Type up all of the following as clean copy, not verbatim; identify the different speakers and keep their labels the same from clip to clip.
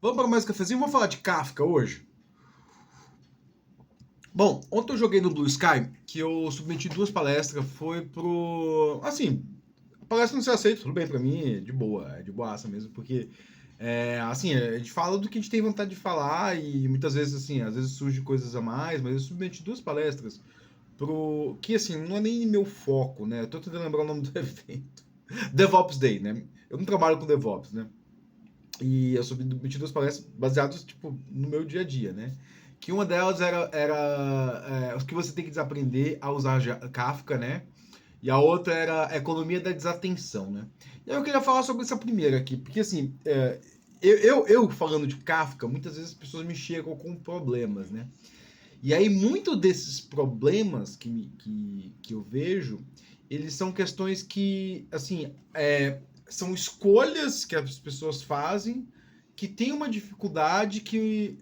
Speaker 1: Vamos para mais um cafezinho? Vamos falar de Kafka hoje? Bom, ontem eu joguei no Blue Sky, que eu submeti 2 palestras, foi pro... Assim, a palestra não ser aceita, tudo bem pra mim, é de boaça mesmo, porque, assim, a gente fala do que a gente tem vontade de falar e muitas vezes, assim, às vezes surge coisas a mais, mas eu submeti 2 palestras pro... que, assim, não é nem meu foco, né? Eu tô tentando lembrar o nome do evento. DevOps Day, né? Eu não trabalho com DevOps, né? E eu submeti 2 palestras baseadas, tipo, no meu dia a dia, né? Que uma delas era o que você tem que desaprender a usar Kafka, né? E a outra era a economia da desatenção, né? E aí eu queria falar sobre essa primeira aqui, porque assim, eu falando de Kafka, muitas vezes as pessoas me chegam com problemas, né? E aí, muito desses problemas que eu vejo, eles são questões que, assim, são escolhas que as pessoas fazem que tem uma dificuldade que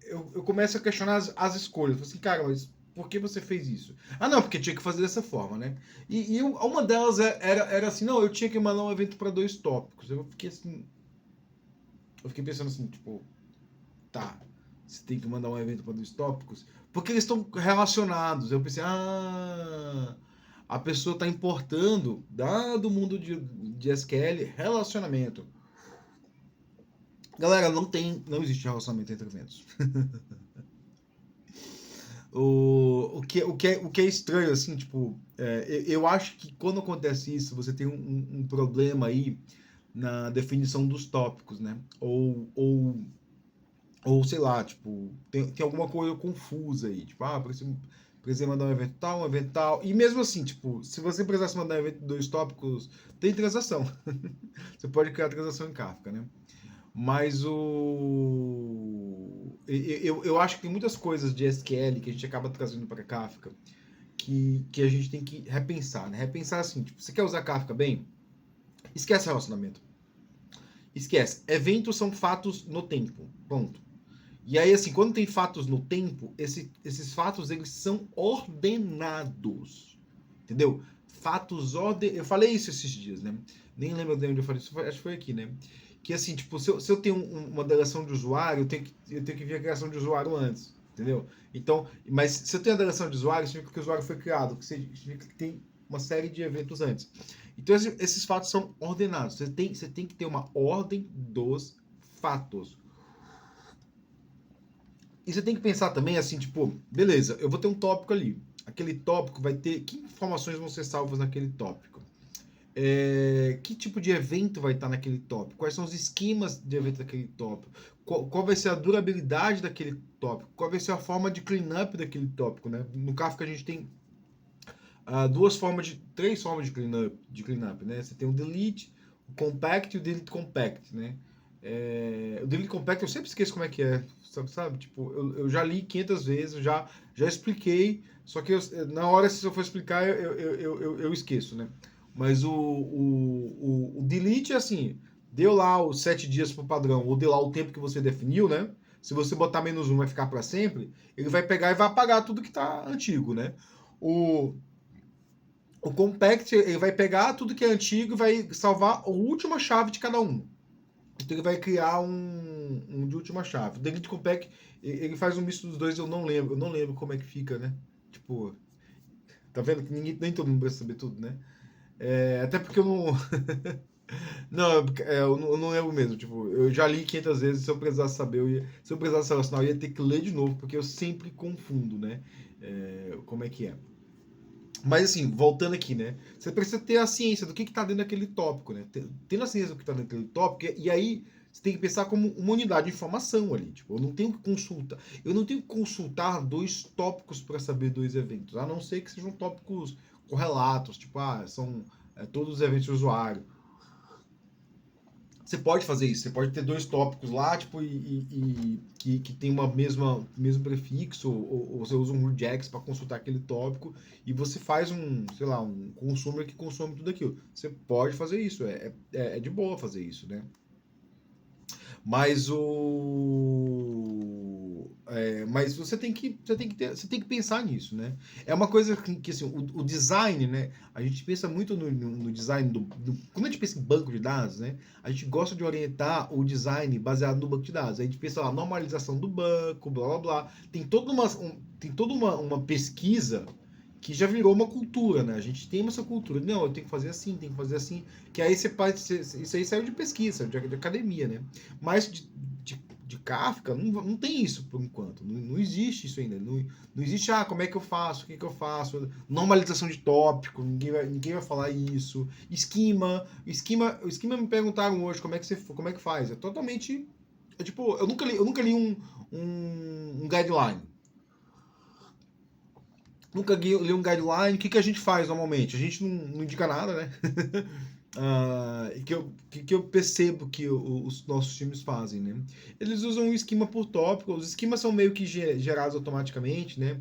Speaker 1: eu começo a questionar as escolhas. Falo assim, cara, mas por que você fez isso? Ah, não, porque tinha que fazer dessa forma, né? Uma delas era assim, não, eu tinha que mandar um evento para 2 tópicos. Eu fiquei pensando assim, tipo, tá, você tem que mandar um evento para 2 tópicos, porque eles estão relacionados. Eu pensei, a pessoa está importando, dado o mundo de SQL, relacionamento. Galera, não existe relacionamento entre eventos. O que é estranho, assim, tipo, eu acho que quando acontece isso, você tem um problema aí na definição dos tópicos, né? Ou sei lá, tipo, tem alguma coisa confusa aí. Tipo, precisei mandar um evento tal, um evento tal. E mesmo assim, tipo, se você precisasse mandar um evento de 2 tópicos, tem transação. Você pode criar transação em Kafka, né? Mas eu acho que tem muitas coisas de SQL que a gente acaba trazendo para Kafka que a gente tem que repensar, né? Repensar assim, tipo, você quer usar Kafka bem? Esquece relacionamento. Esquece. Eventos são fatos no tempo. Ponto. E aí, assim, quando tem fatos no tempo, esses fatos, eles são ordenados. Entendeu? Fatos ordenados. Eu falei isso esses dias, né? Nem lembro de onde eu falei isso, acho que foi aqui, né? Que assim, tipo, se eu tenho uma delegação de usuário, eu tenho que ver a criação de usuário antes. Entendeu? Então, mas se eu tenho a delegação de usuário, significa que o usuário foi criado, que significa que tem uma série de eventos antes. Então, esses fatos são ordenados. Você tem que ter uma ordem dos fatos. E você tem que pensar também assim, tipo, beleza, eu vou ter um tópico ali. Aquele tópico vai ter. Que informações vão ser salvas naquele tópico? Que tipo de evento vai estar naquele tópico? Quais são os esquemas de evento daquele tópico? Qual vai ser a durabilidade daquele tópico? Qual vai ser a forma de cleanup daquele tópico, né? No Kafka a gente tem três formas de cleanup, né? Você tem o delete, o compact e o delete compact, né? O delete compact eu sempre esqueço como é que é, sabe? Tipo, eu já li 500 vezes, eu já expliquei, só que na hora se eu for explicar eu esqueço, né? Mas o delete é assim, deu lá os 7 dias pro padrão, ou deu lá o tempo que você definiu, né? Se você botar -1 vai ficar para sempre, ele vai pegar e vai apagar tudo que tá antigo, né? O, o Compact, ele vai pegar tudo que é antigo e vai salvar a última chave de cada um. Então ele vai criar um de última chave. O Delete Compact, ele faz um misto dos dois, eu não lembro como é que fica, né? Tipo, tá vendo que nem todo mundo vai saber tudo, né? Até porque eu não. Não, eu não lembro mesmo. Tipo, eu já li 500 vezes. Se eu precisasse saber, se eu precisasse relacionar, eu ia ter que ler de novo, porque eu sempre confundo, né? Como é que é. Mas assim, voltando aqui, né? Você precisa ter a ciência do que está dentro daquele tópico, né? Tendo a ciência do que está dentro daquele tópico, e aí você tem que pensar como uma unidade de informação ali. Tipo, eu não tenho que consultar 2 tópicos para saber 2 eventos, a não ser que sejam tópicos correlatos, tipo, são todos os eventos de usuário. Você pode fazer isso, você pode ter 2 tópicos lá, tipo, que tem mesmo prefixo, ou você usa um regex para consultar aquele tópico, e você faz sei lá, um consumer que consome tudo aquilo. Você pode fazer isso, é de boa fazer isso, né? Mas Mas você tem que pensar nisso, né? É uma coisa que assim, o design, né? A gente pensa muito no design quando a gente pensa em banco de dados, né? A gente gosta de orientar o design baseado no banco de dados. A gente pensa lá, normalização do banco, blá blá blá. Tem toda uma pesquisa que já virou uma cultura, né? A gente tem essa cultura. Não, eu tenho que fazer assim, tem que fazer assim. Que aí isso aí saiu de pesquisa, de academia, né? Mas de Kafka, não tem isso por enquanto. Não existe isso ainda. Não existe, como é que eu faço? O que eu faço? Normalização de tópico, ninguém vai falar isso. Esquema me perguntaram hoje como é que faz. É totalmente. Tipo, eu nunca li um guideline. Nunca li um guideline. O que a gente faz normalmente? A gente não indica nada, né? Que eu percebo que os nossos times fazem, né? Eles usam um esquema por tópico. Os esquemas são meio que gerados automaticamente, né?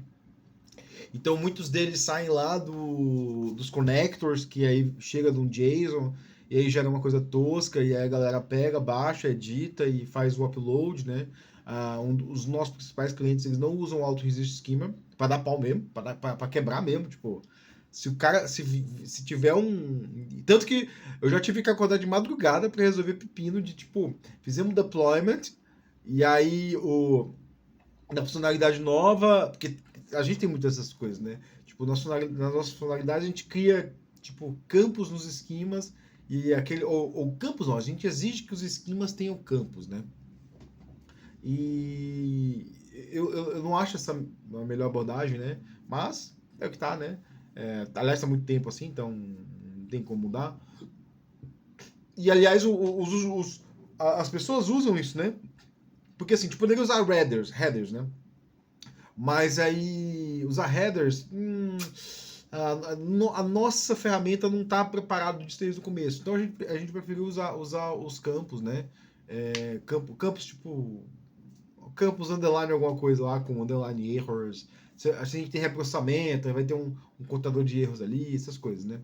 Speaker 1: Então muitos deles saem lá dos connectors, que aí chega de um JSON, e aí gera uma coisa tosca, e aí a galera pega, baixa, edita e faz o upload, né? Os nossos principais clientes, eles não usam o Auto-Resist Schema para dar pau mesmo, para quebrar mesmo, tipo, se o cara, se tiver um... Tanto que eu já tive que acordar de madrugada para resolver pepino de, tipo, fizemos deployment, e aí na funcionalidade nova, porque a gente tem muitas dessas coisas, né? Tipo, na nossa funcionalidade a gente cria, tipo, campos nos esquemas, e ou campos não, a gente exige que os esquemas tenham campos, né? E eu não acho essa a melhor abordagem, né? Mas é o que tá, né? Aliás, há muito tempo assim, então não tem como mudar. E aliás, as pessoas usam isso, né? Porque assim, a gente poderia usar headers, né? Mas aí, usar headers, a nossa ferramenta não está preparada desde o começo. Então a gente preferiu usar os campos, né? Campos tipo. Campos underline alguma coisa lá, com underline errors. A gente tem reprocessamento, vai ter um contador de erros ali, essas coisas, né?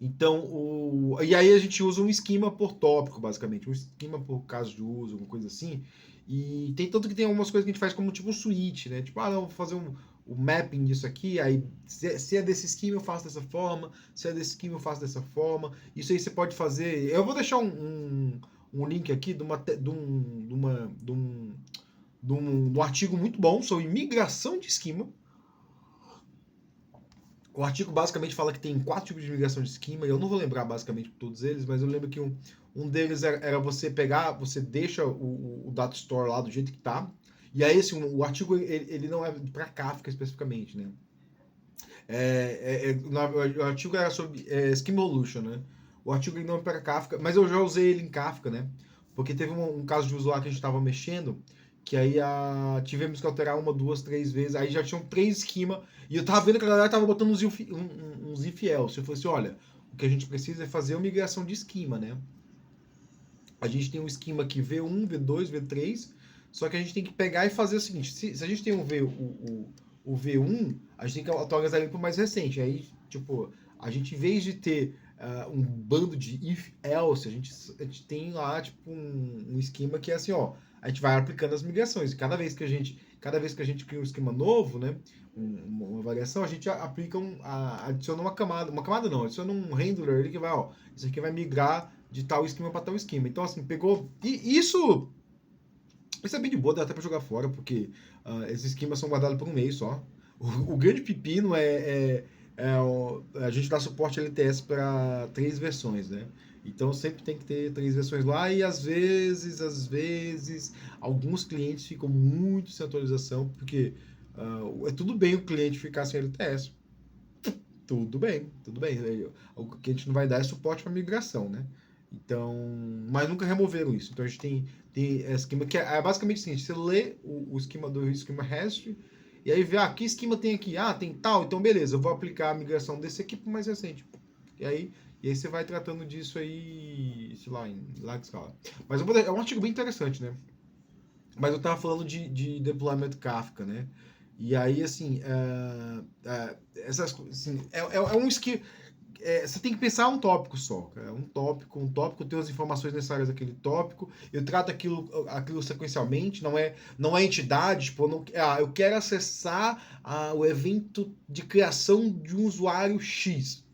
Speaker 1: Então, e aí a gente usa um esquema por tópico, basicamente. Um esquema por caso de uso, alguma coisa assim. E tem tanto que tem algumas coisas que a gente faz como tipo um switch, né? Tipo, não, vou fazer o mapping disso aqui, aí se é desse esquema eu faço dessa forma, se é desse esquema eu faço dessa forma. Isso aí você pode fazer. Eu vou deixar um link aqui de um artigo muito bom sobre migração de esquema. O artigo basicamente fala que tem 4 tipos de migração de esquema, e eu não vou lembrar basicamente todos eles, mas eu lembro que um deles era você pegar, você deixa o data store lá do jeito que tá, e aí assim, o artigo ele não é para Kafka especificamente, né? O artigo era sobre Schemolution, né? O artigo ele não é para Kafka, mas eu já usei ele em Kafka, né? Porque teve um caso de uso lá que a gente estava mexendo, que aí tivemos que alterar uma, duas, três vezes, aí já tinham 3 esquemas, e eu tava vendo que a galera tava botando uns if else. Eu falei assim, olha, o que a gente precisa é fazer uma migração de esquema, né? A gente tem um esquema aqui V1, V2, V3, só que a gente tem que pegar e fazer o seguinte, se a gente tem o V1, a gente tem que atualizar ele para o mais recente. Aí, tipo, a gente, em vez de ter um bando de if-else, a gente tem lá, tipo, um esquema que é assim, ó, a gente vai aplicando as migrações. E cada vez que a gente cria um esquema novo, né, uma variação, a gente aplica adiciona uma camada não, adiciona um handler ali que vai, ó, isso aqui vai migrar de tal esquema para tal esquema. Então, assim, pegou... E isso é bem de boa, dá até para jogar fora, porque esses esquemas são guardados por um mês só. O grande pepino a gente dá suporte LTS para 3 versões, né? Então sempre tem que ter 3 versões lá e às vezes, alguns clientes ficam muito sem atualização, porque é tudo bem o cliente ficar sem LTS. Tudo bem, tudo bem. O que a gente não vai dar é suporte para migração, né? Então, mas nunca removeram isso. Então a gente tem esquema que é basicamente o seguinte: você lê o esquema do esquema REST e aí vê, que esquema tem aqui? Tem tal, então beleza, eu vou aplicar a migração desse aqui para o mais recente. E aí você vai tratando disso aí, sei lá, em larga escala. Mas é um artigo bem interessante, né? Mas eu tava falando de deployment Kafka, né? E aí, assim, essas, assim, é um esquema. você tem que pensar um tópico só, cara. Um tópico, ter as informações necessárias daquele tópico. Eu trato aquilo sequencialmente, não é entidade, tipo, eu quero acessar o evento de criação de um usuário X.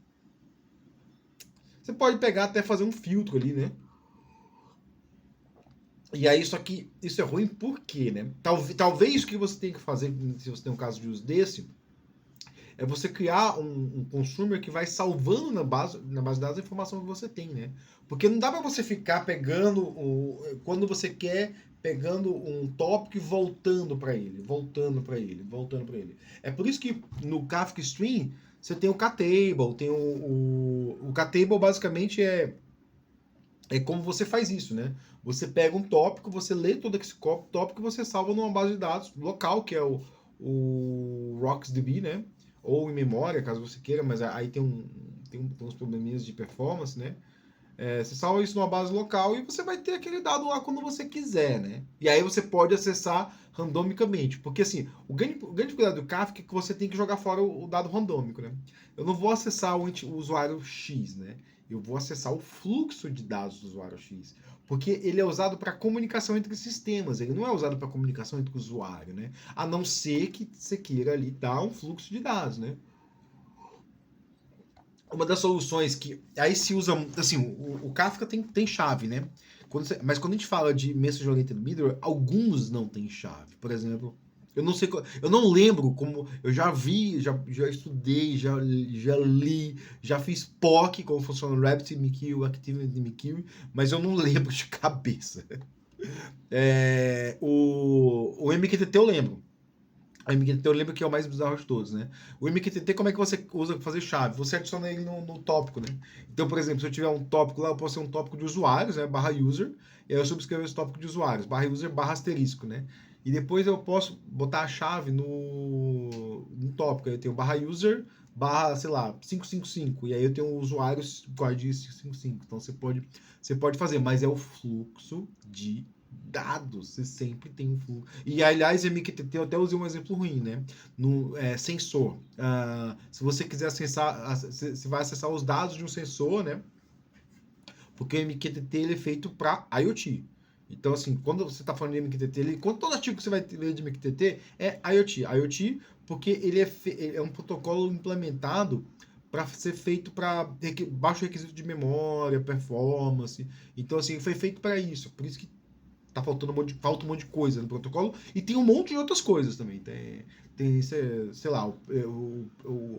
Speaker 1: Você pode pegar até fazer um filtro ali, né? E aí, só que isso é ruim por quê, né? Talvez o que você tem que fazer, se você tem um caso de uso desse, é você criar um consumer que vai salvando na base de dados a informação que você tem, né? Porque não dá para você ficar pegando quando você quer, pegando um tópico e voltando para ele, voltando para ele, voltando para ele. É por isso que no Kafka Stream você tem o Ktable, tem o Ktable basicamente é como você faz isso, né? Você pega um tópico, você lê todo esse tópico e você salva numa base de dados local, que é o RocksDB, né? Ou em memória, caso você queira, mas aí tem uns probleminhas de performance, né? Você salva isso numa base local e você vai ter aquele dado lá quando você quiser, né? E aí você pode acessar randomicamente. Porque assim, o grande cuidado do Kafka é que você tem que jogar fora o dado randômico, né? Eu não vou acessar o usuário X, né? Eu vou acessar o fluxo de dados do usuário X. Porque ele é usado para comunicação entre sistemas, ele não é usado para comunicação entre o usuário, né? A não ser que você queira ali dar um fluxo de dados, né? Uma das soluções que aí se usa, assim, o Kafka tem chave, né? Mas quando a gente fala de Message Oriented Middleware, alguns não tem chave. Por exemplo, eu não sei, eu não lembro como eu já vi, já estudei, já li, já fiz POC, como funciona o RabbitMQ, ActivityMQ, mas eu não lembro de cabeça. O MQTT eu lembro. O MQTT eu lembro que é o mais bizarro de todos, né? O MQTT, como é que você usa para fazer chave? Você adiciona ele no tópico, né? Então, por exemplo, se eu tiver um tópico lá, eu posso ter um tópico de usuários, né? Barra user, e aí eu subscrevo esse tópico de usuários, barra user, barra asterisco, né? E depois eu posso botar a chave no tópico. Aí eu tenho barra user, barra, sei lá, 555. E aí eu tenho usuários guarde 555. Então você pode fazer, mas é o fluxo de dados, você sempre tem um fluxo. E aliás, MQTT, eu até usei um exemplo ruim, né? No sensor. Se você quiser acessar, você vai acessar os dados de um sensor, né? Porque o MQTT ele é feito para IoT. Então, assim, quando você está falando de MQTT, quando todo artigo que você vai ler de MQTT é IoT. IoT, porque ele é um protocolo implementado para ser feito para baixo requisito de memória, performance. Então, assim, foi feito para isso. Por isso que tá faltando falta um monte de coisa no protocolo. E tem um monte de outras coisas também. Tem sei lá,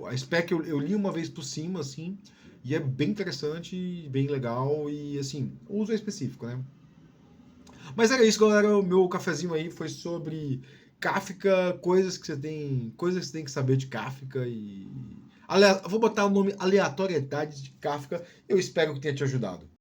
Speaker 1: a spec eu li uma vez por cima, assim, e é bem interessante, bem legal, e assim, o uso é específico, né? Mas era isso, galera. O meu cafezinho aí foi sobre Kafka, coisas que você tem que saber de Kafka e. Vou botar o nome aleatoriedades de Kafka. Eu espero que tenha te ajudado.